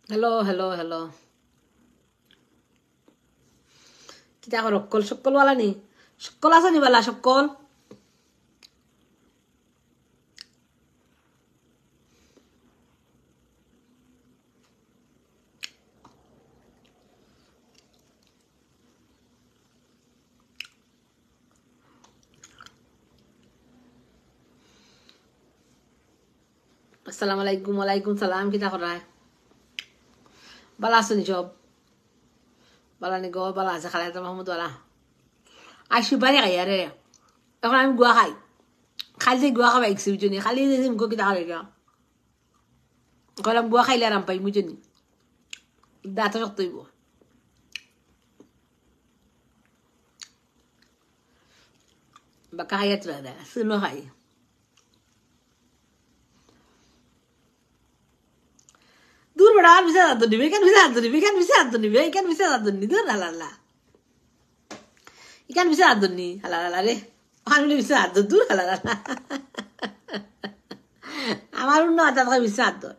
Hello, hello, hello. Kita ko rokkol shokkol wala ni. Shokkol asa ni wala shokkol. Assalamualaikum, walaikum salam. Kita ko rai. Bala suni job. Bala ni go bala sa khala ta Mahmud wala. Ashi bari gayare. এখন আমি গুয়া খাই খালি গুয়া খাওয়া একসি বুঝুনি খালি মুখো কিতা করে গেলাম গুয়া খাইলে আরাম পাই বুঝুনি দাঁত শক্ত হইব বাকা খাইয়া চলে শুনো খাই দূর বড় আর বিশাল আদর নিবে কেন বিশাল আদর নিবে কেন বিশাল আদর নিবে কেন বিশাল আদর নি দূর হালাল্লা ইকান বিশাল আদর নি হালাল্লা রে আমি bisa আদর দূর হালাল্লা আমার অন্য আদর bisa আদর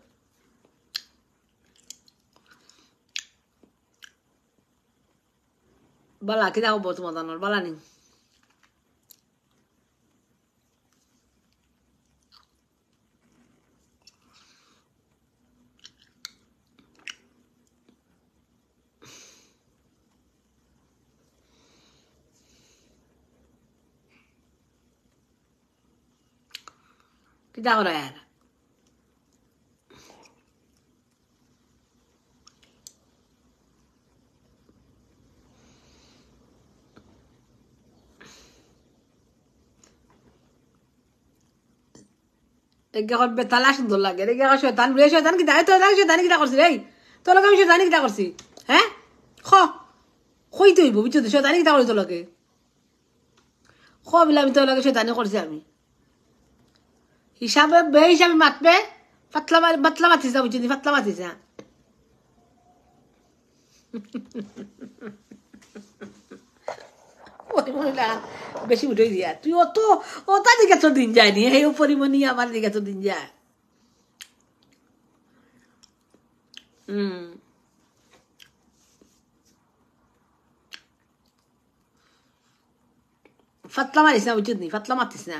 bala kita ako boto mo tanol bala ning kita ako rin Egahot betalash dol lage re egah shaytan bule shaytan ki dai to dai shaytan ki da korsi re to lage ami shaytan ki da korsi he kho khoi to ibo bicho shaytan ki da korsi to lage kho bila mi to lage shaytan korsi ami hisabe be hisabe matbe patla matisa bicho ni patla matisa পরিমণিটা বেশি উঠে দিয়া তুই ও তার দিকে তোর দিন যায়নি এই পরিমণি আমার দিকে তোর দিন যায় ফাতলা মারিস না উচিত নি ফাতলা মারতিস না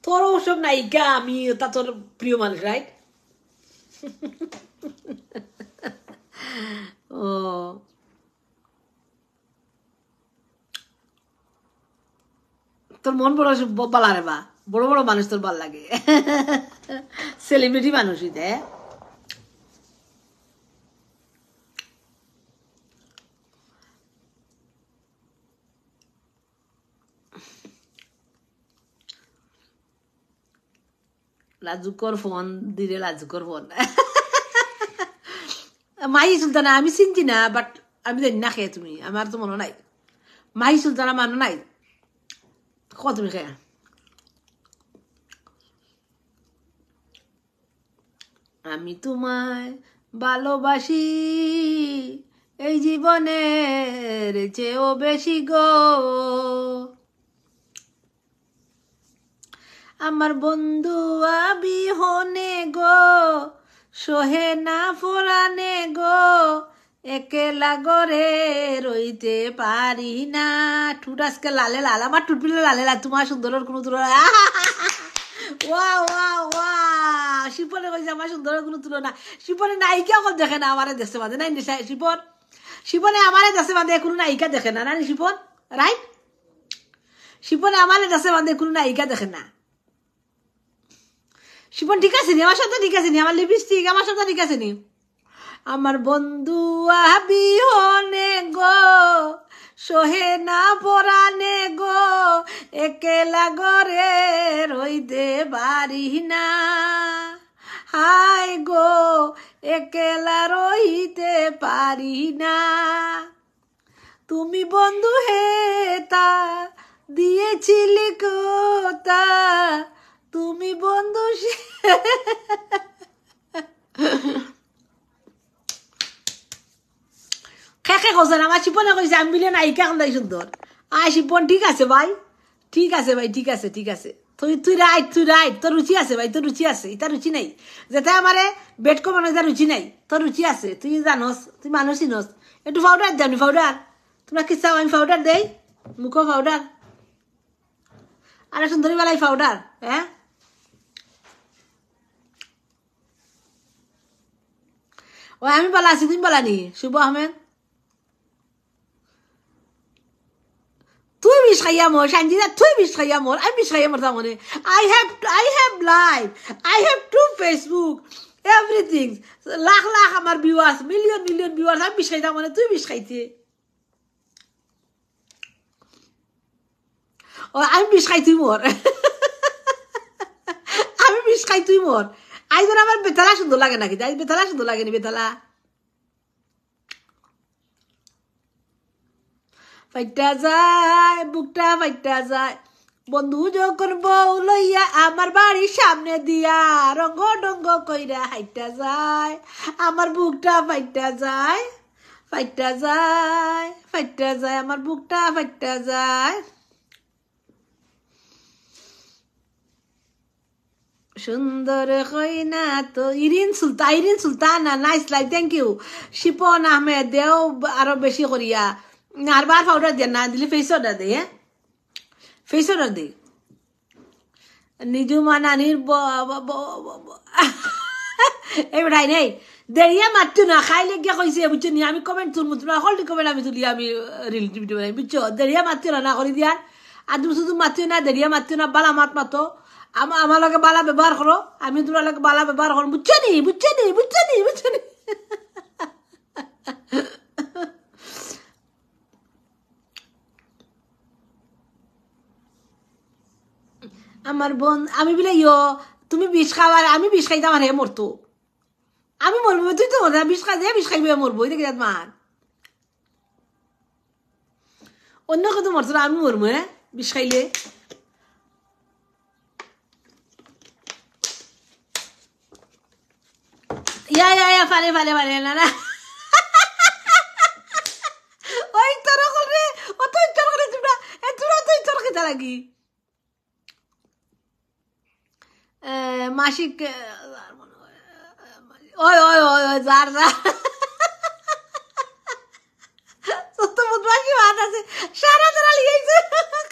তোর ওসব নায়িকা আমি তা তোর প্রিয় মানুষ রাইট Oh. তোর মন বড় বালা রে বা বড় বড় মানুষ তোর ভাল লাগে সেলিব্রিটি মানুষই দে লাজুকর ফোন দিলে লাজুকর ফোন মাহি সুলতানা আমি চিনছি না বাট আমি জানি না খেয়ে তুমি আমার তো মনে নাই মাহি সুলতানা মানো নাই কত তুমি খেয়ে আমি তোমায় ভালোবাসি এই জীবনের চেয়েও বেশি গো আমার বন্ধু আবিহনে গো সোহে না ফোরানে গো একেলা গরে রইতে পারি না ঠুট আজকে লালে লাল আমার ঠুট পিলে লালে লাল তোমার সুন্দরের কোনো তুলনা ওয়া ওয়া ওয়া শিপনে কইছে আমার সুন্দরের কোনো তুলনা শিপনে নায়িকা কল দেখে না আমারে দেশে বাঁধে নাই শিপনে আমারে দেশে বাঁধে কোনো নায়িকা দেখে না নানি শিপন রাইট শিপনে আমারে দেশে বাঁধে কোনো নায়িকা দেখে না শিপন ঠিক আছে নি আমার সাথে ঠিক আছে নি আমার লিপস্টিক আমার সাথে ঠিক আছে নি আমার বন্ধু আবিহনে গো সোহে না পরানে গো একেলা গরে রইতে পারি না হাই গো একেলা রইতে পারি না তুমি বন্ধু হেতা দিয়েছিলে কোতা তুমি বন্ধু খেখে কোসা আমার শিপনে কইছে আমি মিলে নায়িকা কলাই সুন্দর আয় শিপন ঠিক আছে ভাই ঠিক আছে ভাই ঠিক আছে তুই রাইট তোর রুচি আছে ভাই, তোর রুচি আছে, এটা রুচি নাই যেটা আমারে বেট কো মানুষ রুচি নাই, তোর রুচি আছে, তুই জানোস, তুই মানুষই নস। একটু পাউডার দে, আমি পাউডার, তোমরা কি চাও আমি পাউডার দেই, মুখো পাউডার, আরে সুন্দরী বেলায় পাউডার, হ্যাঁ ও আমি বলা আছি, তুমি বলানি শুভ আহমেদ, তুই বিষ খাইয়া মোর সঞ্জিতা, তুই বিষ খাইয়া মোর, আমি বিষ খাইয়া মোর মনে, I have live, I have true Facebook, everything, lakh lakh আমার ভিউয়ার্স, মিলিয়ন ভিউয়ার্স, আমি বিষ খাইতাম মনে, তুই বিষ খাইতে, ও আমি বিষ খাই তুই মোর, আমি বিষ খাই তুই মোর, আই ধর আমার বেতালা সুন্দর লাগে নাকি, আই বেতালা সুন্দর লাগেনি, বেতালা ফাইটা যায়, বুকটা ফাইটা যায়, বন্ধু যখন বউ লইয়া আমার বাড়ির সামনে দিয়া রঙ্গ ডঙ্গ কইরা হাইটা যায়, আমার বুকটা ফাইটা যায়, ফাইটা যায়, ফাইটা যায়, আমার বুকটা ফাইটা যায়। সুন্দর কইনা তো Irin Sultana, nice like, thank you. Shipon Ahmed দেও আরো বেশি করিয়া, আরবার পাউডার দিয়ে না দিলে ফেস অর্ডার দে, হ্যাঁ ফেস অর্ডার দে। নিজু মানানির এবারাই নেই দেরিয়া মারতো না, খাইলে গিয়া কইছে বুঝছো নি, আমি কমেন্ট তুলবো, তোমরা হলটি কমেন্ট আমি তুলি, আমি রিল ভিডিও বানাই, বুঝছো, দেরিয়া মারতো না করে দিয়ার, আর তুমি শুধু মারতো না, দেরিয়া মারতো না, বালা মাতো, আমার লগে বালা ব্যবহার করো, আমি তোমার লগে বালা ব্যবহার করো, বুঝছো নি। আমার বোন আমি বলে তুমি বিষ খাওয়ার, আমি বিষ খাইতাম আর হে মরতো, আমি মরবো, তুই তো বিষ খাইবে মরবো, দেখে যাত মার অন্য কত মরতো না, আমি মরবো, হ্যাঁ বিষ খাইলে। ইয়া ফালে না ওই তোর করে, ও তো ইচ্ছার করে, তোমরা তো ইচ্ছার খেতে লাগি মাসিক, ওই যার সারা তারা লিয়েছে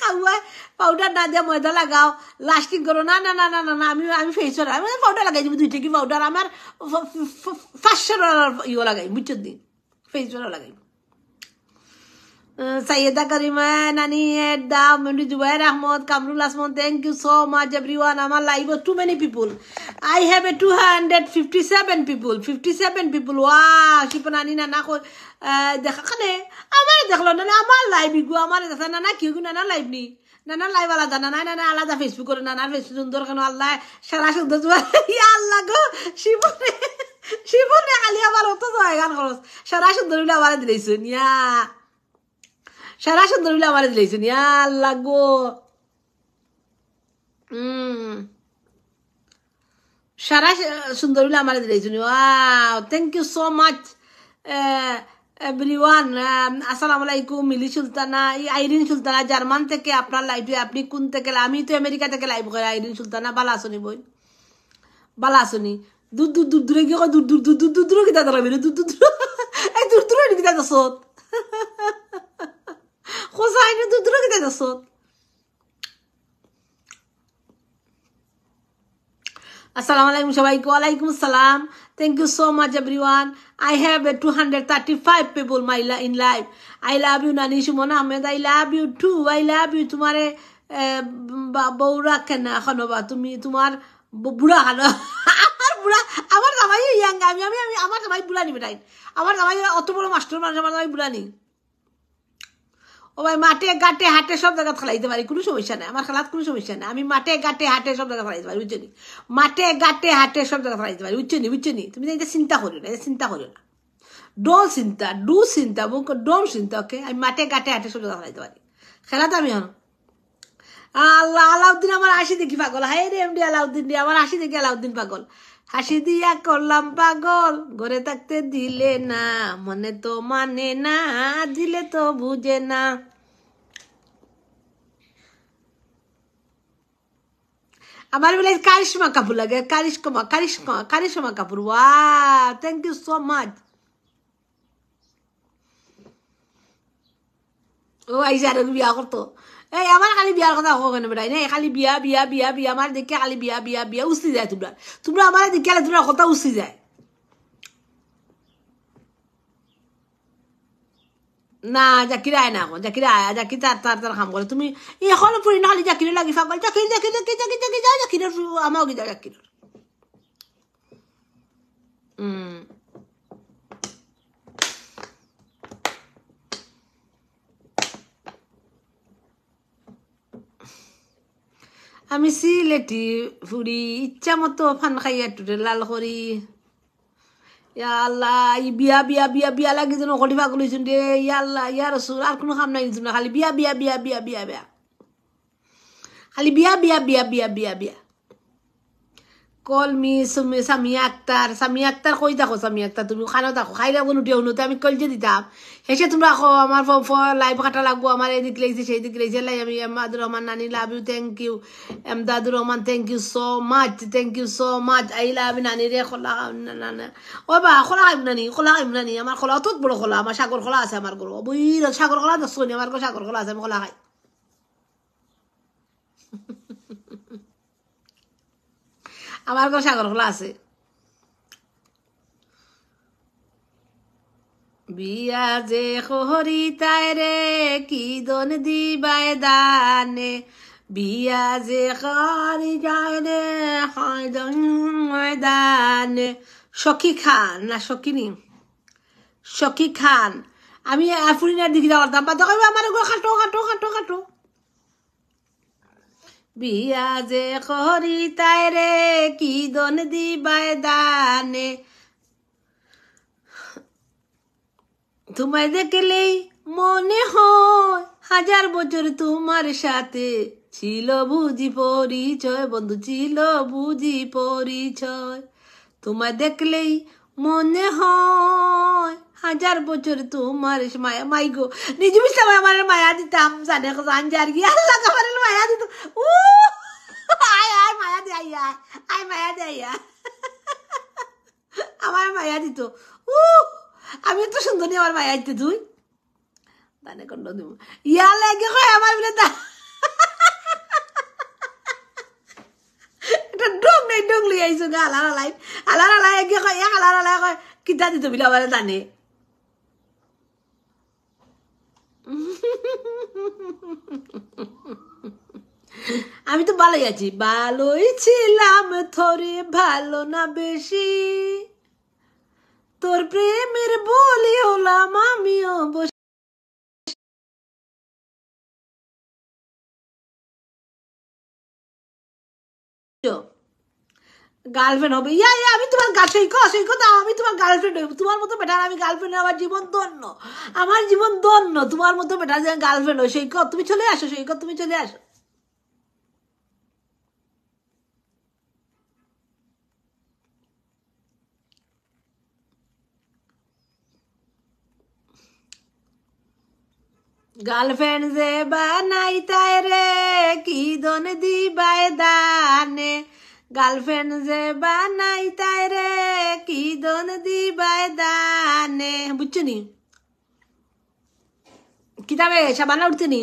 খাওয়ায়, পাউডার না দিয়ে ময়দা লাগাও, লাস্টিং করো, না আমি ফেস আমি পাউডার লাগাই দিব, 2 টিকি পাউডার, আমার 500 ইয়ে লাগাই, বুঝছো দিন ফেস লাগাই। Sayyida Karima, Nani, Edda, Mundi Zubair Ahmad, Kamrul Asman, thank you so much everyone. Our live was too many people. I have a 257 people. 57 people. Wow, Shipanani Nana ko dekha kane. Amar dekhlo na amar live go amar dekha nana kyun nana live ni. Nana live alada nana alada Facebook kore nana Facebook sundor kano Allah shara sundor zuwa. Ya Allah go Shipone khali amar oto জায়গা খরচ। shara sundor bile amar dilesun ya. সারা সুন্দর বলে আমার দিলেছেন, আল্লাহ গো, সারা সুন্দর বলে আমার দিলেছেন, wow thank you so much everyone. আসসালামু আলাইকুম, মিলি সুলতানা, আইরিন সুলতানা জার্মান থেকে আপনার লাইভে, আপনি কোন থেকে? আমি তো আমেরিকা থেকে লাইভ করি। আইরিন সুলতানা বালা আসনি বই, বালা আসনি, দূরে গিয়ে দূর কিতা লাগবে, দূর কিতা দশত Hosaini dudru kita dasot. Assalamualaikum shabaiku, alaikum salam. Thank you so much everyone. I have 235 people in live. I love you Nani Shumon Ahmed. I love you too. I love you. तुम्हारे बौरा केना एखनो बा তুমি তোমার বুড়া হলো, আমার বুড়া, আমার জামাই ইয়াং, আমি আমার জামাই বুড়া নি বেটাই, আমার জামাই অত বড় মাস্টার মানুষ, আমার জামাই বুড়া নি। ও ভাই মাঠে ঘাটে হাটে সব জায়গা খেলাইতে পারি, কোনো সমস্যা নেই, আমার খেলার কোনো সমস্যা নেই, আমি মাঠে ঘাটে হাটে সব জায়গা খেলাইতে পারি, বুঝছো নি, মাঠে ঘাটে হাটে সব জায়গা খেলাইতে পারি, বুঝছো নি, তুমি এটা চিন্তা করিও না, ডোন্ট চিন্তা, ডু চিন্তা, মুখ ডোন্ট চিন্তা, ওকে, আমি মাঠে ঘাটে হাটে সব জায়গা খেলাইতে পারি, খেলাতে আমি হন। আল্লাহ আলাউদ্দিন আমার হাসি দেখি পাগল, হাই রে এমডি আলাউদ্দিন, আমার হাসি দেখি আলাউদ্দিন পাগল, হাসি দিয়া করলাম পাগল, ঘরে থাকতে দিলে না, মনে তো মানে না, দিলে তো বুঝে না। আমার বলে কারিশমা কাপুর লাগে, Karisma Kapoor. Wow, thank you so much. ও আইসা আর বিয়া করতো। এই আমার খালি বিয়ার কথা কেন বেটাই না, খালি বিয়া বিয়া বিয়া বিয়া, আমার দেখে খালি বিয়া বিয়া বিয়া উচি যায়। তোমরা তোমরা আমার দেখে তোমরা কথা উচি যায় না। জাকিরা আয় না এখন, জাকিরা আয়, জাকি তার তার তার কাম করে। তুমি এখনো পড়ি না খালি জাকিরে লাগি ফাঁকা, জাকির জাকির জাকির জাকির জাকির যা জাকিরের আমাও কি যা জাকির। আমি সিলেটি ফুরি ইচ্ছা মতো ফান খাইয়া টুটে লাল করি। আল্লাহ, ই বিয়া বিয়া বিয়া বিয়া লাগি যেন কটি পাগল হয়েছুন রে। আল্লাহ ইয়া রসুল, আর কোনো কাম নাই না, খালি বিয়া বিয়া বিয়া বিয়া বিয়া বিয়া, খালি বিয়া বিয়া বিয়া বিয়া বিয়া বিয়া। কল মি সামিয়া আক্তার কই দেখো, সামিয়া আক্তার তুমি খানো দেখো, খাই লাগবো নুটে উনুতে আমি কল যে দিতাম হেসে তোমরা আখো আমার লাইভ কাটা লাগবো, আমার এদিক লেগেছে সেই দিক লেগেছে। আমি Emdadur Rahman Nani love you, thank you Emdadur Rahman, thank you so much, thank you so much. I love Nani রে খোলা না ও বা খোলা খাইব নানি, আমার খোলা অত বড় খোলা, আমার সাগর খোলা আছে আমার গরু বই, সাগর খোলা দশ আমার সাগর খোলা আছে, আমি খোলা খাই। আমার ঘর সাগর খোলা আছে। বিয়া যে হরি তাই রে কি দন দিবায় দানে, বিয়া যে হরি যায় রে ময়দানে। সখী খান না সখিনী, সখী খান। আমি আফরিনার দিকে যাওয়ার বা দেখো আমার ঘর খাটো খাটো খাটো খাটো। বিয়া যে করি তাই রে কি দন দিবায় দানে, তোমায় দেখলেই মনে হয় হাজার বছর তোমার সাথে ছিল বুঝি পরিচয়, বন্ধু ছিল বুঝি পরিচয়। তোমায় দেখলেই মনে হয় হাজার বছর তোমার মায়া। মাই গো নিজে বুঝলাম আমার মায়া দিতাম, জানে জানছে আর কি। আল্লাহ আমার মায়া দিত। আয় আয় মায়া দে, আয় আয় মায়া দে, আমার মায়া দিত। আমি তো সুন্দরী, আমার মায়া দিতে তুই দানে কন্ড দিব ইয়া লাগে কয় আমার বলে এটা ডং নেই, ডং লই আইছো গা আলারা লাই এগে কয় এক আলারা লাই কয় কিতা দিত বিলা আমার জানে। আমি তো ভালোই আছি, ভালোই ছিলাম থরে, ভালো না বেশি, তোর প্রেমের বলি হলাম আমিও বসে। গার্লফ্রেন্ড হবে ইয়া ইয়া, আমি তোমার সৈকত দাও, আমি তোমার গার্লফ্রেন্ড হইব। তোমার মতো বেটার আমি গার্লফ্রেন্ড, আমার জীবন ধন্য, আমার জীবন ধন্য। তোমার মতো বেটার যে গার্লফ্রেন্ড হয়। সৈকত তুমি চলে আসো, সৈকত তুমি চলে আসো। গার্লফ্রেন্ড যে বানাই তাই রে কি দন দিবায় দানে, গার্লফ্রেন্ড যে বানাই তাই রে কি দন দিবায় দানে। বুঝছো নি কিতাবে সাবানা উঠতে নি,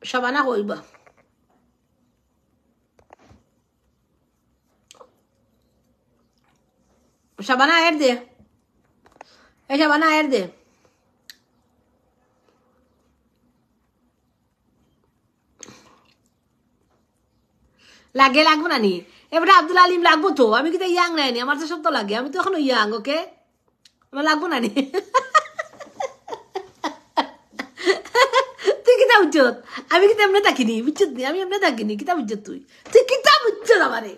সাবানা কইবা সাবানা আয়ের দে, এই সাবানা আয়ের দে। লাগে লাগবো না নি এবারে আব্দুল আলিম লাগবো তো, আমি কিন্তু ইয়াং নাইনি, আমার তো সব তো লাগে, আমি তো এখনো ইয়াং। ওকে আমার লাগবো না নি তুই কিতা বুঝছত, আমি কিন্তু এমনি থাকিনি বুঝছত নি, আমি এমনি থাকিনি কিতা বুঝছত, তুই তুই কিতা বুঝছত আমারে।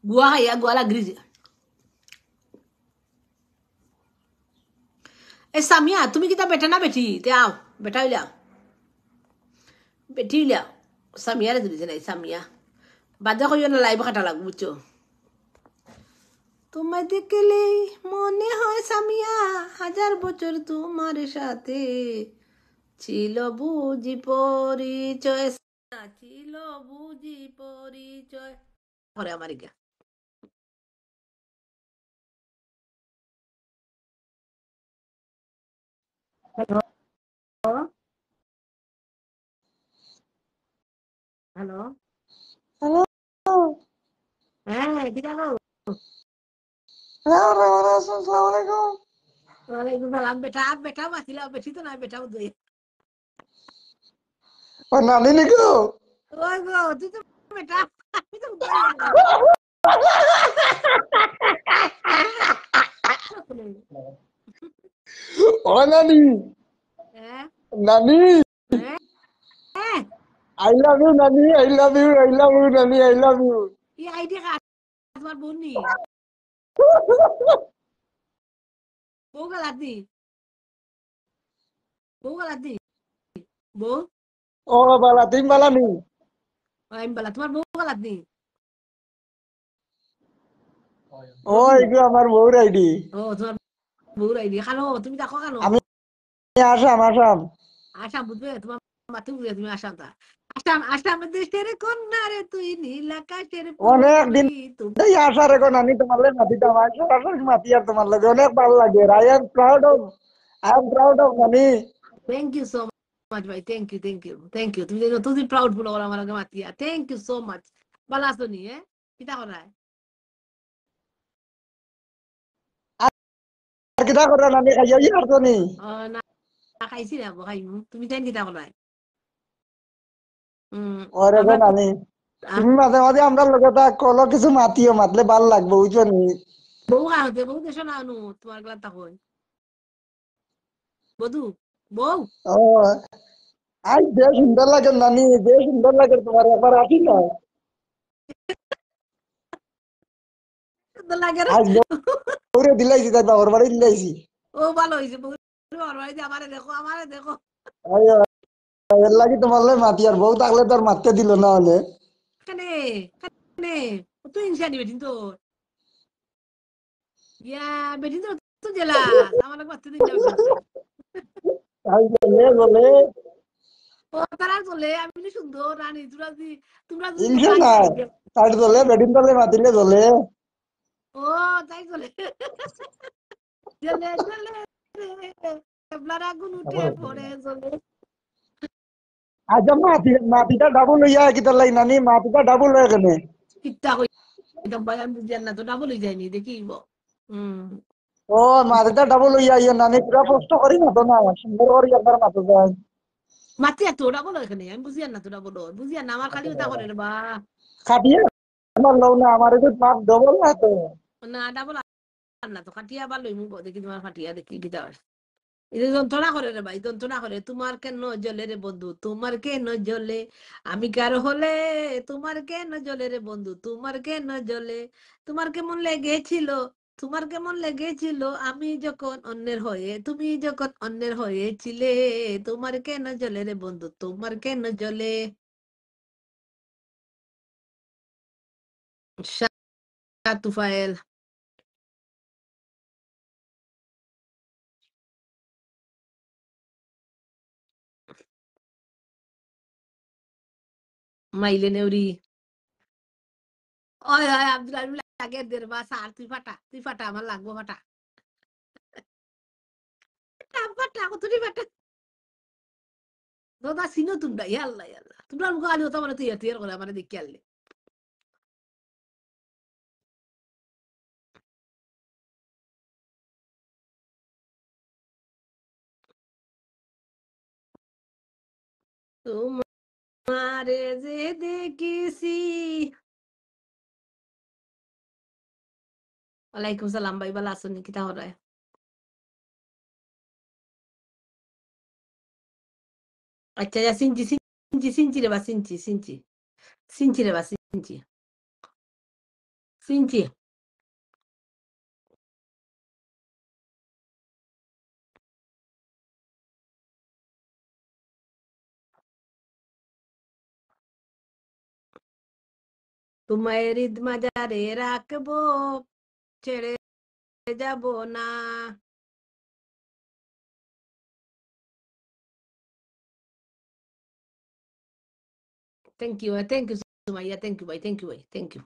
গুয়া খাইয়া গুয়া লাগরি যে। এ সামিয়া তুমি কিতা বেটা না বেটি, তে আও বেটা হইলা বেটি হইলা। সামিয়ারে ধরেছে নাই, সামিয়া বাদে কইও না লাইভ কাটা লাগবো বুঝছো। তোমায় দেখলেই মনে হয় সামিয়া, 1000 বছর তোমার সাথে ছিল বুঝি পরিচয়, ছিল বুঝি পরিচয়। পরে আমার গা হ্যালো, হ্যালো, হ্যালো। হ্যাঁ কি জানো? হ্যাঁ, ভালো আছেন? আসসালামু আলাইকুম। ওয়ালাইকুম সালাম। বেটা বেটা মাতিলা, বেশি তো নাই, বেটা দুই। ও নানি নিকো। ওই গো তুই তো বেটা, আমি তো উদ্ধাই গেলাম। ও নানি, হ্যাঁ নানি, হ্যাঁ হ্যাঁ, আই লাভ ইউ নানি, I love you, I love you নানি, আই লাভ ইউ। এই আইডিয়া কার? তোমার বোন নি? বউ গালাতি, বউ গালাতি, বউ। ও বালা তুমি বালা নি। আমি বলা তোমার বউ গালাতি, ও বধু। এইগো আমার বউর আইডি। ও তোমার বউর আইডিয়া খানো, তুমি দেখো কেন? আমি আসাম আসাম। আসাম বুঝবে, তোমার মাথা বুঝবে, তুমি আসাম তা। আসাম, আসাম দেশের কন্যা রে তুই, নীল আকাশের অনেক দিন পরি তুমি। আসার এখন আমি তোমার লাগে মাতিতাম, আসো আসো মাতি আর তোমার লাগে অনেক ভালো লাগে। আই এম প্রাউড অফ নানি। থ্যাংক ইউ সো মাচ ভাই, thank you thank you thank you. তুমি যেন তুমি প্রাউড ফুল আমার আগে মাতিয়া, থ্যাংক ইউ সো মাচ। ভালো আছো নি? হ্যাঁ কিতা করায়? আর কিটা করে নানি খাইয়া আর তো নি। না, না খাইছি না, খাইমু। তুমি তাই কিতা করায়? ওরে গো আমরা নানি, তুমি মাঝে মাঝে আমরা লগে কলো কিছু মাতিও, মাতলে ভাল লাগবে বুঝছো নি। বউ খাওয়াতে, বউ দেশো না নু তোমার গলা তা কই বধু, বউ। ও আজ যে সুন্দর লাগে নানি, যে সুন্দর লাগে তোমার, একবার আসি না। সুন্দর লাগে রে। আজ বউরে দিলাইছি, তাই বাবার বাড়ি দিলাইছি। ও ভালো হয়েছে, বউ আমার বাড়িতে। আমারে দেখো, আমারে দেখো। এর লাগি তোমার লাগে মাতি, আর বউ থাকলে তো আর মারতে দিল না হলে। কানে কানে, তুই ইনসানি বেটিন তো, ইয়া বেটিন তো, তুই জেলাস আমার লাগে বাচ্চা দিন না বেটিন তো। তাই বলে বলে ও তারা চলে, আমি বলি সুন্দর রানী, তোমরা যদি হিংসে বোকা নাই, দেখে। তাই দলে বেডিন তলে মাতিলে দলে। ও তাই চলে, জেলে জেলে রে, এবলার আগুন উঠে পড়ে চলে। আজ মাটিটা ডাবল হইয়া কি তোর লাই নানি, মাটিটা ডাবল হয়ে কেনে। কিত্তা কইতাম ভাই, আমি বুঝি না তো, ডাবল হয়ে যায়নি দেখি। হম, ও মাটিটা ডাবল হইয়া ইয়ে নানি, পুরা কষ্ট করি মাতো না, সুন্দর করি একবার মাতো যায়। মাতি এত ডাবল এখানে, আমি বুঝি না তো ডাবল, বুঝি না আমার খালি ওটা করে রে বা। খাটিয়ে আমার লও না, আমার একটু মাপ ডবল না তো। না ডাবল আর না তো, খাটিয়া আবার লইমু দেখি, তোমার খাটিয়া দেখি কিতা হয়। এটা যন্ত্রণা করে রে ভাই, যন্ত্রণা করে। তোমার কেন জ্বলে রে বন্ধু, তোমার কেন জ্বলে? আমি কার হলে তোমার কেন জ্বলে রে বন্ধু, তোমার কেন জ্বলে? তোমার কেমন লেগেছিল, তোমার কেমন লেগেছিল আমি যখন অন্যের হয়ে, তুমি যখন অন্যের হয়েছিলে? তোমার কেন জ্বলে রে বন্ধু, তোমার কেন জ্বলে? তুফাইল, মাইলে নেউরি। ওই হয় আব্দুল আলিম লাগে দের বা সার, তুই ফাটা, তুই ফাটা, আমার লাগবো ফাটা। ফাটা তুই ফাটা। দাদা চিনো তোমরা, ইয়াল্লা ইয়াল্লা, তোমরা মুখ আলি হতো মানে তুই এতিয়ার করে আমার দেখি আনলে। তোমারে যে দেখিছি। ওয়ালাইকুম সালাম ভাই, ভালো আছো নি? কিতা হরায়? আচ্ছা যা, সিনচি সিনচি সিনচি রে বা, সিনচি সিনচি সিনচি রে বা, সিনচি সিনচি। তোমায় হৃদ মাজারে রাখবো, ছেড়ে যাব না। Thank you Sumaiya, thank you ভাই, থ্যাংক ইউ ভাই, thank you.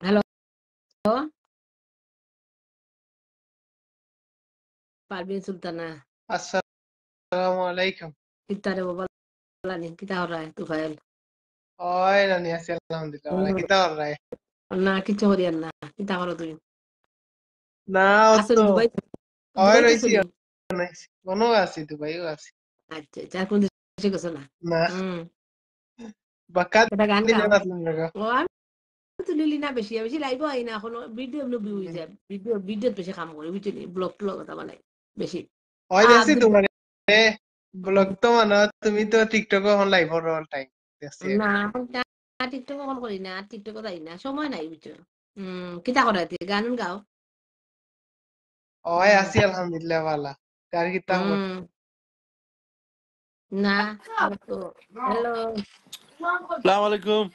Hello, Parvin Sultana. আসসালামু আলাইকুম। ইতারে বাবা লানি কিতা হরায় তুফাইল ওই রানি আছি আলহামদুলিল্লাহ ভালো। কিতা হরায়? না কিছু হরিয়ান না, কিতা করো তুমি? না আসো তো দুবাই, ওই দুবাই তো রইছি শুনি। নাইছি কোন আছি দুবাইও আছি আচ্ছা আচ্ছা, আর কোন দেশে গেছো না? না হুম, বাক্কা এটা গান দিলে গাও। বাতলাম লাগা ও আমি তো লিলি না, বেশি বেশি লাইভ হয় না এখন, ভিডিও ভিউ হয়ে যায়, ভিডিও বেশি কাম করে বুঝলি, ব্লগ ট্লগ কথা মানে বেশি। ওই দেখছি আব্দুল তোমার ব্লগ তো মানে তুমি তো টিকটক এখন লাইভ অল টাইম দেখছি না, টিকটক কখন করি না, টিকটক যাই না, সময় নাই বুঝছো। কিতা করা গান গাও। ওই আছি আলহামদুলিল্লাহ ভালো। কার কিতা খবর? না তো হ্যালো, আসসালামু আলাইকুম।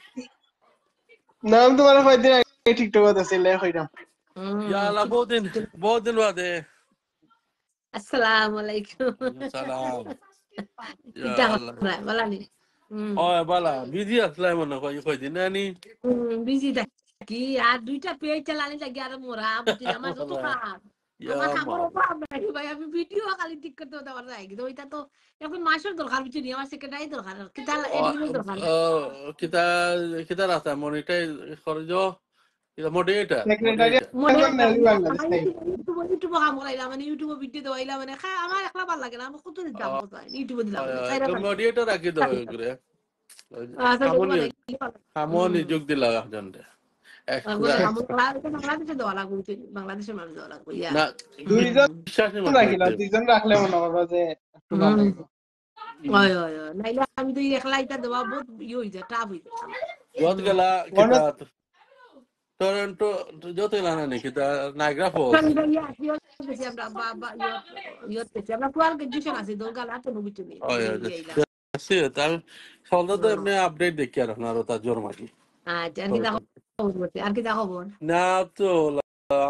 নাম তোমার কয়দিন আগে টিকটক আছে কইরাম। Ya Allah, बहुत दिन बाद है। আসসালামু আলাইকুম। সালাম। Ya কিতা Allah। করা বলা নি? ওই বালা বিজি আসলে মনে কই কয়দিন নানি। বিজি থাকি, আর দুইটা পেজ চালানি লাগি আর মোরা বুঝলি, আমার যত কাজ, Ya আমার কাপড় Allah। অভাব নাই ভাই, আমি ভিডিও খালি ঠিক করতে হতে পারবো না, কিন্তু ওইটা তো এখন মাসের দরকার বুঝলি, আমার সেক্রেটারি দরকার, কিতা এডিটিং দরকার। kita kita rasa monetize খরচ kita moderator সেক্রেটারি moderator। মনে একজন নেলি বাংলাদেশ আমার তাই। ইউটিউব কাম করাইলাম, মানে ইউটিউবে ভিডিও দেওয়াইলাম, মানে আমার একলা ভালো লাগে না, আমি কত দিতাম কোথায় ইউটিউবে দিলাম, মানে চাইরা moderator রাখি দাও করে। আচ্ছা যদি হামনি মানে হামনি যোগ দিলা একজনতে। বাংলাদেশে দেওয়া লাগবে, বাংলাদেশের মানুষ দেওয়া লাগবে, ইয়া। না দুইজন বিশ্বাসের মধ্যে রাখিলাম, দুইজন রাখলে মনে করো যে একটু ভালো হইব। হয় হয় হয়, নাইলে আমি তো একলা এটা দেওয়া বহুত ইয়ে হয়ে যায়, টাফ হয়ে যায়। যত গেলা কিতা টরন্টো যত গেলা না কিতা নাইগ্রা ফলস। আমরা কুয়াল গ্রাজুয়েশন আছে, দোকান আছে নবীতে নেই। Sí, tal. সন্ধ্যা এমনি আপডেট দেখি আর আপনার তার জোর মাটি আচ্ছা, আর কি দেখো আর কি দেখো বোন? না তো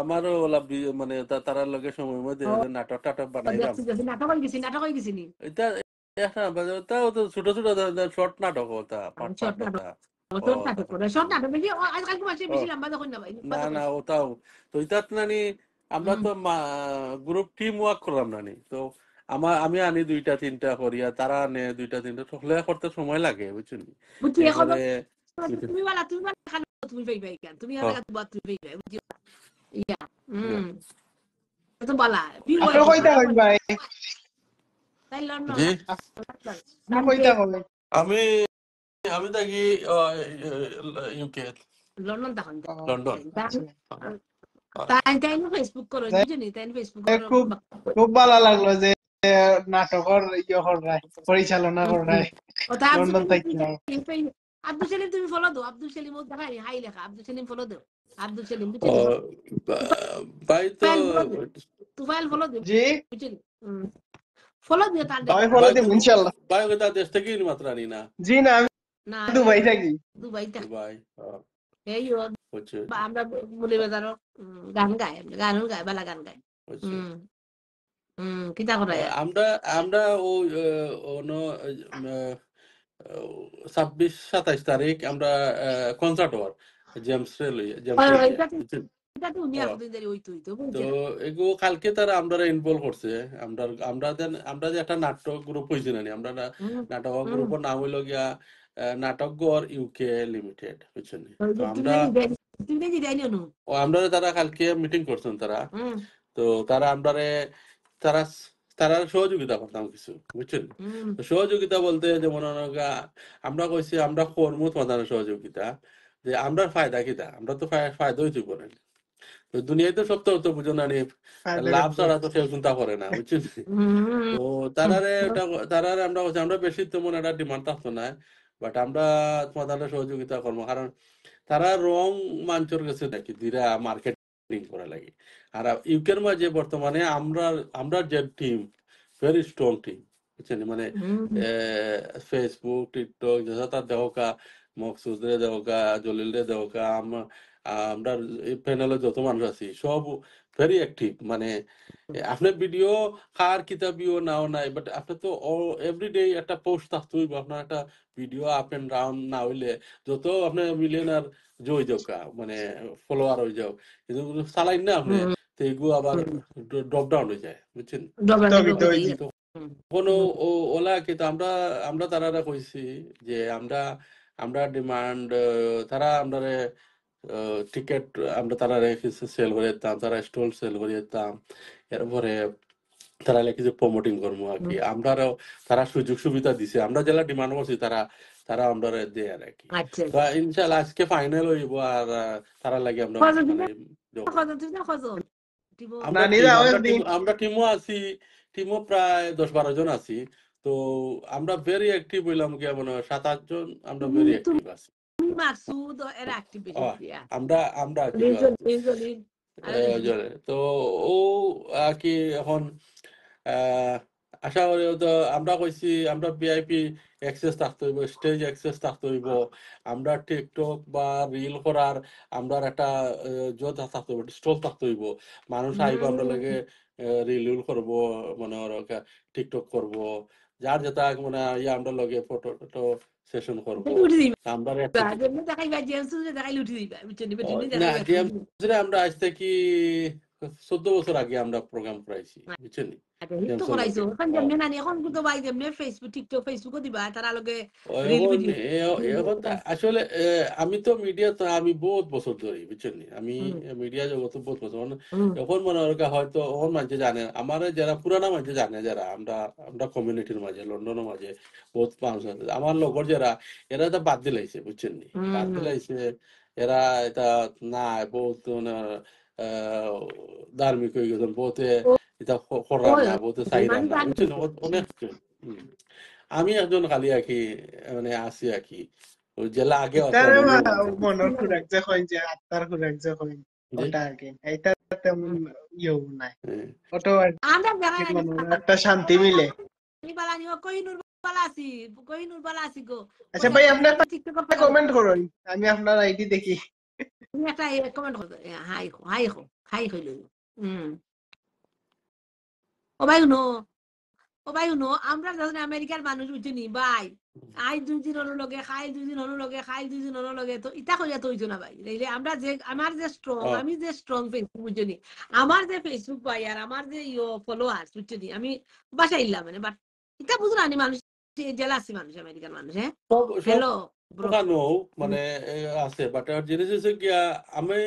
আমারও ওলা মানে তারা লগে সময় মধ্যে নাটক টাটক বানাইলাম। নাটক হয়ে গেছি, নাটক হয়ে গেছি নি, এটা তাও তো ছোট ছোট শর্ট নাটক ওটা পাট পাট শর্ট নাটক, কথা। শর্ট নাটক করে, শর্ট নাটক বেশি আজকাল মাসে বেশি লম্বা দেখুন না ভাই। না না ওটাও তো এটা নানি আমরা তো গ্রুপ টিম ওয়ার্ক করলাম নানি তো আমি আনি দুইটা তিনটা করিয়া তারা আনে দুইটা তিনটা হলে করতে সময় লাগে বুঝছেন। বুঝছি এখন এরপরে তুমি বলা, তুমি তুমি ভাই ভাই কেন তুমি তুমি ভাই ভাই বুঝছি, ইয়া তো বলা আপনি কইতা হইন ভাই? তাই লন্ডন জি আপনি কইতা হইন? আমি আমি থাকি ইউকে লন্ডন তখন লন্ডন। তাই তাই ফেসবুক করো বুঝলি, তাই ফেসবুক খুব খুব ভালো লাগলো যে নাটকের ইয়ে করায় পরিচালনা করায় লন্ডন থেকে। আব্দুল সেলিম তুমি ফলো দাও, আব্দুল সেলিম ও দেখাই হাই লেখা, আব্দুল সেলিম ফলো দাও, আব্দুল সেলিম বুঝলি, ভাই তো তুফাইল ফলো দাও জি বুঝলি, ফলো দিও তার আমি ফলো দিব ইনশাআল্লাহ। ভাই তার দেশ থেকে মাত্র আনি না। জি না আমি না দুবাই থাকি। দুবাই থাকি ভাই এই হচ্ছে আমরা বলে বেজারো গান গায়, গানও গায়, বালা গান গায়। কিতা করে আমরা আমরা ও 26-27 আমরা কনসার্ট হওয়ার জেমস তো এগো কালকে তারা আমরা ইনভলভ করছে আমরা আমরা যে একটা নাটক গ্রুপ হয়েছি না আমরা নাটক গ্রুপের নাম হইল গিয়া নাটক গড় ইউকে লিমিটেড বুঝছেন। তো আমরা তারা কালকে মিটিং করছেন তারা, তো তারা আমরারে তারা তারা সহযোগিতা করতাম কিছু বুঝছেন। সহযোগিতা বলতে যেমন আমরা কইছি আমরা কর্ম তোমাদের সহযোগিতা যে আমরা ফায়দা কিতা আমরা তো ফায়দা হইতে পারেন তো দুনিয়াতে সব তো বুঝো না নি, লাভ ছাড়া তো কেউ চিন্তা করে না, বুঝছেন? তো তারারে আমরা বলছি আমরা বেশি তেমন একটা ডিমান্ড থাকতো না, বাট আমরা তোমাদের সহযোগিতা করবো, কারণ তারা রং মঞ্চের কাছে দেখি দিরা মার্কেটিং করা লাগে। আর ইউকের মাঝে বর্তমানে আমরা যে টিম ভেরি স্ট্রং টিম, বুঝছেন? মানে ফেসবুক টিকটক তার দেহকা মকসুদরে দেহকা জলিলরে দেহকা আমরা প্যানেলে যত মানুষ আছি সব ভেরি অ্যাক্টিভ। মানে আপনার ভিডিও কার কিতাবিও নাও নাই, বাট আপনার তো এভরিডে একটা পোস্ট থাকতে হইব, আপনার একটা ভিডিও আপ এন্ড ডাউন না হইলে যত আপনার মিলিয়নার জয় যাও মানে ফলোয়ার হয়ে যাও, কিন্তু চালাইন না আপনি তো এগুলো আবার ড্রপ ডাউন হয়ে যায়, বুঝছেন? কোনো ওলা কিন্তু আমরা তারা কইছি যে আমরা ডিমান্ড তারা আমরা টিকেট আমরা তারা রেখেছি সেল করে দিতাম, তারা স্টল সেল করে দিতাম, এরপরে তারা কিছু প্রমোটিং করবো আর কি। আমরাও তারা সুযোগ সুবিধা দিছে, আমরা যারা ডিমান্ড করছি তারা আমরা দেয় আর কি। তো ইনশাআল্লাহ আজকে ফাইনাল হইব, আর তারা লাগে আমরা আমরা টিমও আছি, টিমও প্রায় 10-12 জন আছি। তো আমরা ভেরি অ্যাক্টিভ হইলাম গিয়া মানে 7-8 জন আমরা ভেরি অ্যাক্টিভ আছি। আমরা তো ও আর কি এখন আশা করি তো আমরা কইছি আমরা ভিআইপি অ্যাক্সেস থাকতে হইব, স্টেজ অ্যাক্সেস থাকতে হইব, আমরা টিকটক বা রিল করার আমরা একটা যোদ্ধা থাকতে হইব, স্টল থাকতে হইব, মানুষ আইব আমরা লাগে রিল করব, মানে টিকটক করব, যার যেটা মানে আমরা লগে ফটো টটো সেশন করব। আমরা আজ থেকে 14 বছর আগে আমরা প্রোগ্রাম করাইছি, বুঝছেন? আসলে আমি তো মিডিয়া আমি বহুত বছর ধরে, বুঝছেন? আমি মিডিয়া জগৎ বহুত বছর, এখন মনে হয়তো এখন মাঝে জানে আমার যারা পুরানা মাঝে জানে, যারা আমরা কমিউনিটির মাঝে লন্ডনের মাঝে বহুত মানুষ আছে আমার লগর যারা, এরা তো বাদ দিলাইছে, বুঝছেন? বাদ দিলাইছে এরা এটা না বহুত ধার্মিক হয়ে গেছেন, বহুতে এটা করার না, বহুতে চাহিদা না, বুঝছেন? অনেক আমি একজন খালি আর কি মানে আছি আর কি জেলা আগে মনের খুরাক যে হয় যে আত্মার খুরাক যে হয় ওটা আর কি, এটা তেমন ইয়েও নাই, ওটা একটা শান্তি মিলে। আচ্ছা ভাই আপনি একটা কমেন্ট করুন, আমি আপনার আইডি দেখি। একটা কমেন্ট করো, হাই হাই হাই হইল। ও ভাই শুনো আমরা যখন আমেরিকার মানুষ বুঝিনি ভাই, আই 2 দিন হলো লগে খাই 2 দিন হলো লগে খাই 2 দিন হলো লগে, তো ইটা কইয়া তো হইতো না ভাই। আমরা যে আমার যে স্ট্রং, আমি যে স্ট্রং ফেসবুক বুঝিনি, আমার যে ফেসবুক ভাই আর আমার যে ফলোয়ার্স বুঝিনি, আমি বাসায় ইল্লা মানে, বাট ইটা বুঝো না মানুষ জেলা আছে মানুষ আমেরিকার মানুষ। হ্যাঁ হ্যালো মানে আছে, বাট জিনিস হচ্ছে কি আমি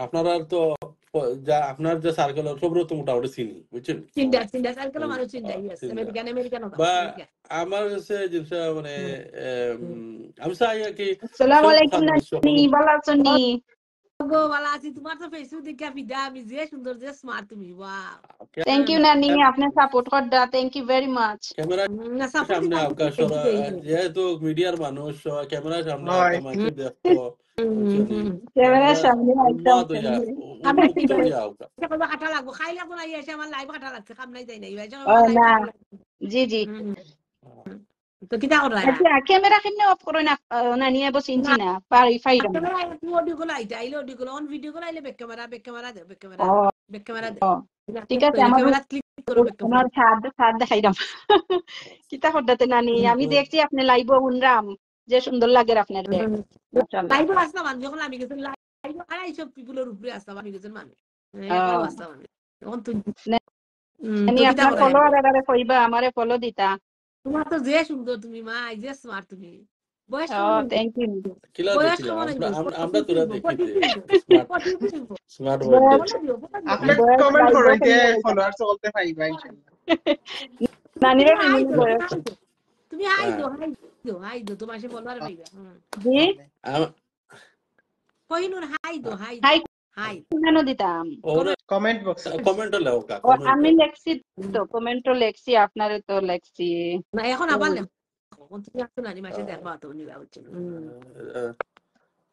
আপনারা তো যা আপনার যে সার্কেল সব তো মোটামুটি চিনি, বুঝছেন? বা আমার কাছে জিনিসটা মানে আমি চাই আর কি। আসসালামু আলাইকুম নানি, ভালো আছো নি? তোমার তো ফেসবুক দেখে বিদা, আমি যে সুন্দর যে স্মার্ট তুমি। ওয়াও থ্যাংক ইউ নানি, আপনি সাপোর্ট করদা, থ্যাংক ইউ ভেরি মাচ। ক্যামেরার সামনে আকাশ যেহেতু মিডিয়ার মানুষ, ক্যামেরার সামনে আমাকে দেখতো, ক্যামেরার সামনে কাটা লাগবো, খাই লাগবো না, এসে আমার লাইভ কাটা লাগছে, কাম নাই যাই নাই না। জি জি তো কিটা করা আচ্ছা ক্যামেরা কেমনে অফ করো না নানি, এবো চিনছি না পারি ফাইরা ক্যামেরা অডিও গুলো আইতা আইলে অডিও গুলো অন ভিডিও গুলো আইলে ব্যাক ক্যামেরা দে ব্যাক ক্যামেরা ঠিক আছে। আমার ক্লিক করো ব্যাক ক্যামেরা ছাড় দেখাইরাম কিটা করতে নানি, আমি দেখছি আপনি লাইভ উনরাম যে সুন্দর লাগে আপনার মাশাআল্লাহ। লাইভ আসলাম আমি যখন, আমি গেছিলাম লাইভ আর এইসব পিপলের উপরে আসলাম, আমি গেছিলাম মানুষ আসলাম তখন তুই নানি আপনার ফলোয়ার আরে কইবা আমারে ফলো দিতা। তোমার তো যে সুন্দর তুমি মা, যে স্মার্ট তুমি, বয়স থ্যাংক ইউ। আমরা তোরা দেখি স্মার্ট আপনি কমেন্ট করুন যে ফলোয়ার চলতে পাইবা ইনশাআল্লাহ। নানিরে তুমি হাই হাই দো তোমার সে বলবার পাইবা জি কইনুর হাই দো হাই হাই হাই কেন দিতাম ওরে কমেন্ট বক্স কমেন্ট লেও কা ও কমেন্ট আমি লেখছি তো কমেন্টও লেখছি আপনারে তো লেখছি না এখন আবার লেখো তুমি আসতো না মাসে দেখবা তো নিবা হচ্ছে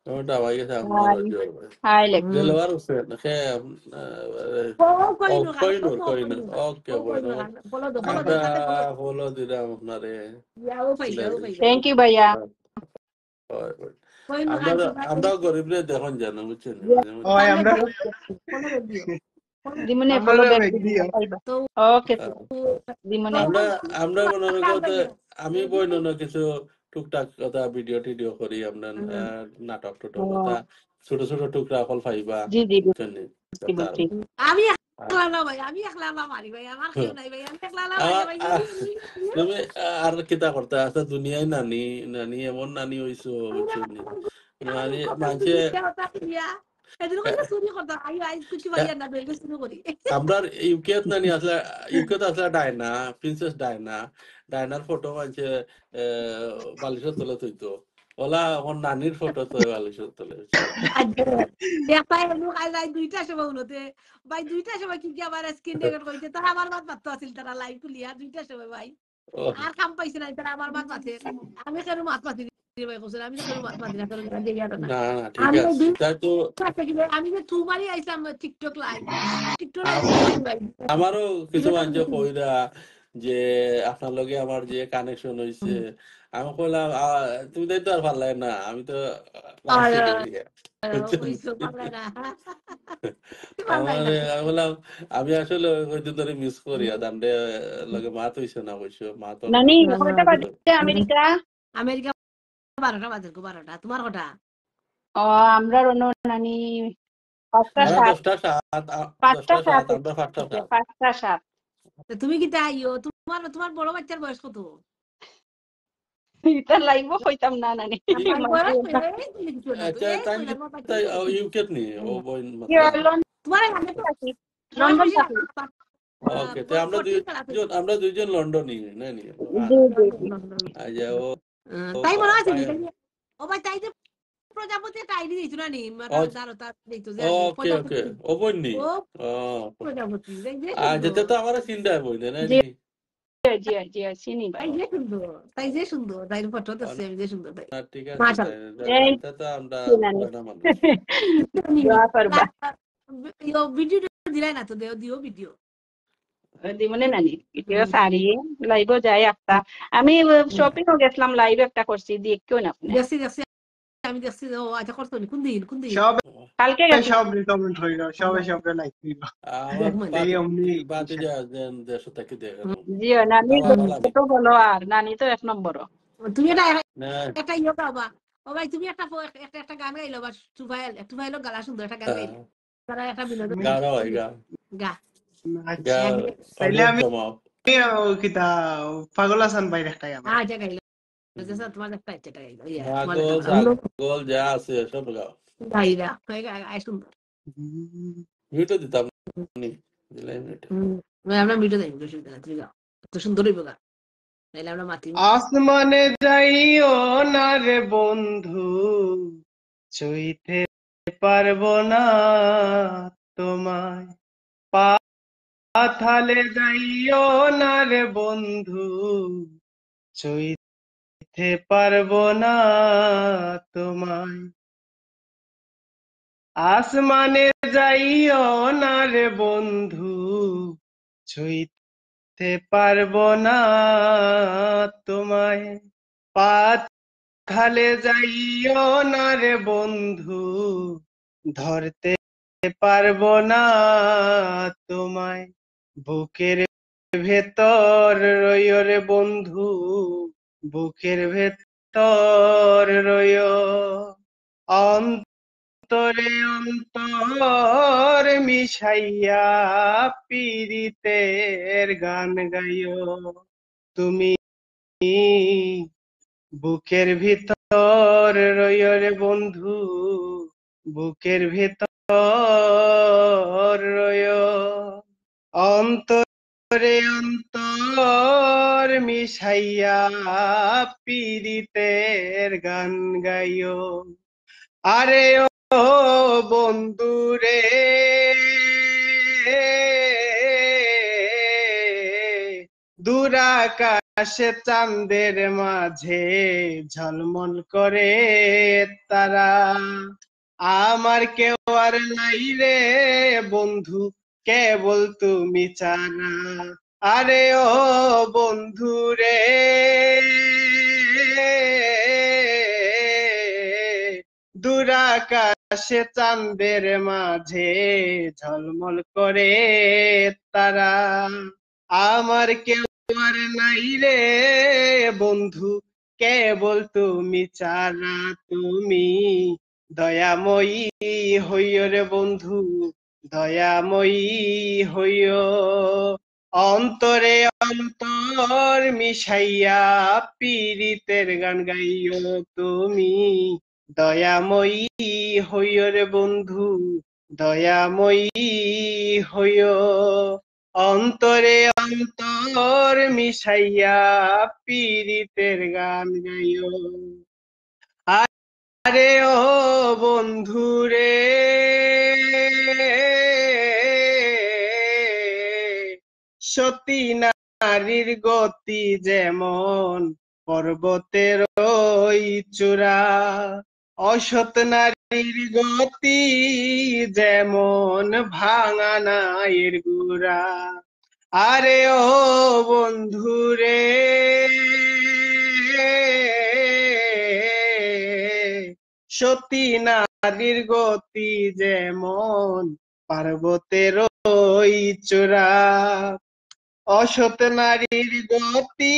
ওটা ভাই গেছে আমার হাই হাই লেখ দেলওয়ার হোসেন কে কইনুর কইনুর ওকে bueno বলো দো আমরা ফলো দিলাম আপনারে ও পাইবা থ্যাংক ইউ ভাইয়া কইনুর আমরা গরিবরে দেখুন জানো বুঝছেন ওই আমরা দিমনে আমরা ফলো ব্যাক ব্যাগ দিও ওকে দিমনে আমরা মনে করতে আমি বইনো কিছু টুকটাক কথা ভিডিও টিডিও করি আমরা নাটক টুটক কথা ছোট ছোট টুকরা ফল পাইবা জি জি আমি একলা না ভাই আমি একলা না মারি ভাই আমার কেউ নাই ভাই আমি একলা না ভাই তুমি আর কিতা করতে আছে দুনিয়ায় নানি নানি এমন নানি হইছো বুঝছেন নানি মাঝে আমরা ইউকেত নানি আসলে ইউকেত আসলে ডায়না প্রিন্সেস ডায়না ডায়নার ফটো মাঝে বালিশের তলে থইতো ওলা আমার নানির ফটো তো বালিশের তলে দুইটা সময় উন্নতে ভাই দুইটা সময় কি আবার স্ক্রিন রেকর্ড করেছে তারা আমার মাত মাত্র আছিল তারা লাইভ খুলিয়া দুইটা সময় ভাই আর কাম পাইছে না তারা আমার মাত মাতে আমি কেন মাত মাতি আমি তো মাত মাতি না আমি যে তুমারি আইসাম টিকটক লাইভ টিকটক আমারও কিছু মানুষ কইরা যে আপনার লগে আমার যে কানেকশন হইছে আমি কইলাম তুমি তো আর ভাল লাগে না আমি তো বললাম আমি আসলে হয়তো ধরে মিস করি দান্ডে লগে মাত হইছে না অবশ্য মাত আমেরিকা আমেরিকা 12টা বাজে 12টা তোমার কটা আমরা নানি 5টা 7 তুমি কি তাইও তোমার বড় বাচ্চার বয়স কত এটা লাইভ কইতাম না নানি ইউকেট নি ও বই তোমার আমি তো আছি লন্ডন থাকি ওকে তো আমরা দুইজন লন্ডনই না নি আজ ও তাই মনে আছে ও ভাই তাই যে প্রজাপতি একটা আইডি দিয়েছিল না নি তার দেখতো যে ওকে ওকে ও বইনি প্রজাপতি যেতে তো আমার চিন্তা বই না জি জি জি চিনি ভাই যে সুন্দর তাই যে সুন্দর তাই ফটো তো সেম যে সুন্দর তাই ঠিক আছে তো আমরা দোয়া করবা ভিডিও দিলাই না তো দিও ভিডিও দিমনে নানি ভিডিও সারি লাইভ যাই একটা আমি শপিং ও গেছলাম লাইভ একটা করছি দেখো না আপনি দেখছি আমি দেখছি ও আচ্ছা করছো কোন দিন সব কালকে সব রিকমেন্ড হইলো সবে লাইক দিল এই অমনি বাতে যা দেন দেশে থেকে দেখো জি নানি তো বলো আর নানি তো এক নম্বর তুমি একটা ইয়ে গাওবা ও ভাই তুমি একটা গান গাইলো বা টুফাইল গালা সুন্দর একটা গান গাইলো তারা একটা বিনোদন গা তাইলে আমি কিতা পাগল হাসান ভাই একটা গান আচ্ছা গাইলো তোমার একটা এটা গাইলো গোল যা আছে সব গাও গাইরা আই সুন্দর ভিডিও দিতাম নি দিলাই আমরা ভিডিও দেই তুমি গাও তো সুন্দরই বগা তাইলে আমরা মাতি আসমানে যাইও না রে বন্ধু চইতে পারবো না তোমায় পাথালে যাইও না রে বন্ধু চইতে পারবো না তোমায় আসমানে যাইও না রে বন্ধু ছুঁইতে পারবো না তোমায় পাথালে যাইও না রে বন্ধু ধরতে পারবো না তোমায় বুকের ভেতর রইও রে বন্ধু বুকের ভেতর রইও অন্তরে অন্তর মিশাইয়া পীড়িতের গান গাইও তুমি বুকের ভিতর রইও রে বন্ধু বুকের ভিতর রইও অন্তর রে অন্তর মিশাইয়া পীড়িতের গান গাইও, আরে ও বন্ধু রে দূর আকাশে চাঁদের মাঝে ঝলমল করে তারা, আমার কেউ আর নাই রে বন্ধু কেবল তুমি ছাড়া, আরে ও বন্ধু রে দূর আকাশে চাঁদের মাঝে ঝলমল করে তারা, আমার কেউ আর নাই রে বন্ধু কেবল তুমি ছাড়া, তুমি দয়াময়ী হইও রে বন্ধু, দয়াময়ী হইও, অন্তরে অন্তর মিশাইয়া পীড়িতের গান গাইও, তুমি দয়াময়ী হইও রে বন্ধু, দয়াময়ী হইও, অন্তরে অন্তর মিশাইয়া পীড়িতের গান গাইও, আরে ও বন্ধু রে সতী নারীর গতি যেমন পর্বতের ওই চূড়া, অসৎ নারীর গতি যেমন ভাঙা নায়ের গুড়া, আরে ও বন্ধু রে সতী নারীর গতি যেমন পর্বতের ওই চূড়া, অসৎ নারীর গতি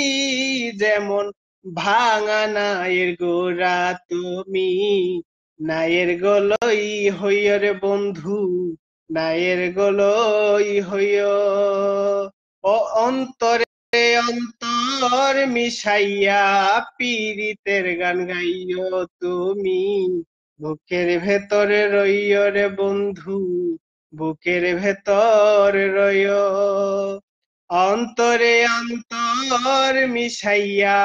যেমন ভাঙা নায়ের গোড়া, তুমি নায়ের গলই হইয় রে বন্ধু, নায়ের গলই হইয়, ও অন্তরে অন্তর মিশাইয়া পীড়িতের গান গাইও, তুমি বুকের ভেতরে রইয় রে বন্ধু, বুকের ভেতর রইয়, অন্তরে অন্তর মিশাইয়া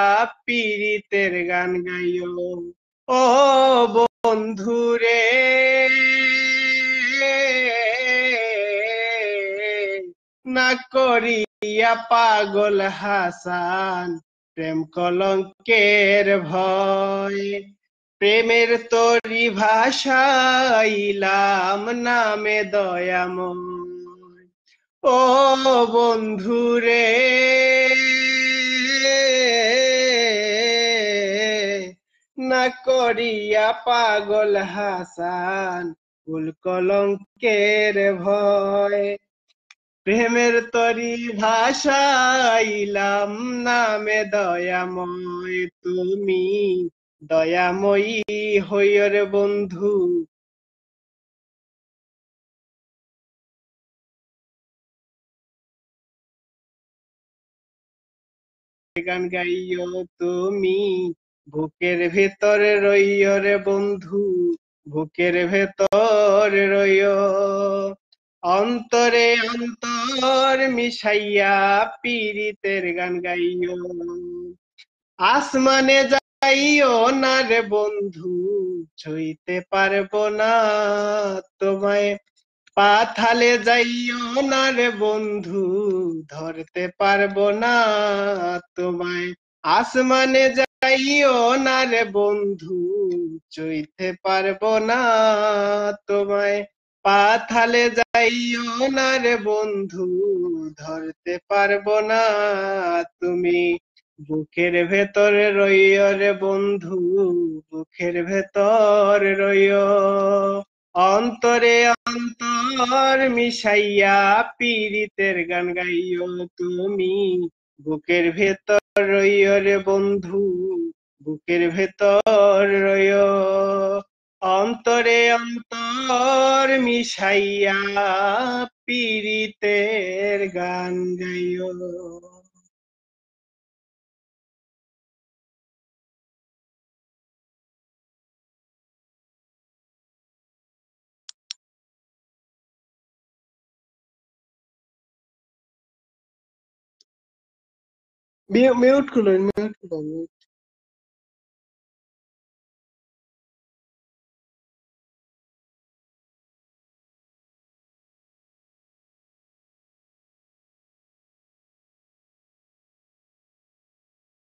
পীড়িতের গান গাইও, ও বন্ধু রে না করিয়া পাগল হাসান প্রেম কলঙ্কের ভয়, প্রেমের তরি ভাষাইলাম নামে দয়াময়, ও বন্ধু রে না করিয়া পাগল হাসান কুল কলঙ্কের ভয়, প্রেমের তরি ভাষাইলাম নামে দয়াময়, তুমি দয়াময়ী হইয় রে বন্ধু, গান গাইও, তুমি বুকের ভেতরে রইয় রে বন্ধু, বুকের ভেতর রইয়, অন্তরে অন্তর মিশাইয়া পীড়িতের গান গাইও, আসমানে যাইও না রে বন্ধু ছুঁইতে পারবো না তোমায়, পাথালে যাইও না রে বন্ধু ধরতে পারবো না তোমায়, আসমানে যাইও না রে বন্ধু ছুঁইতে পারবো না তোমায়, পাথালে যাইও না রে বন্ধু ধরতে পারবো না তুমি, বুকের ভেতরে রইয় রে বন্ধু, বুকের ভেতর রইয়, অন্তরে অন্তর মিশাইয়া পীড়িতের গান গাইও, তুমি বুকের ভেতর রইয় রে বন্ধু, বুকের ভেতর রইয়, অন্তরে অন্তর মিশাইয়া পীড়িতের গান গাইও। মিউট খুলুন, মিউট খুলুন।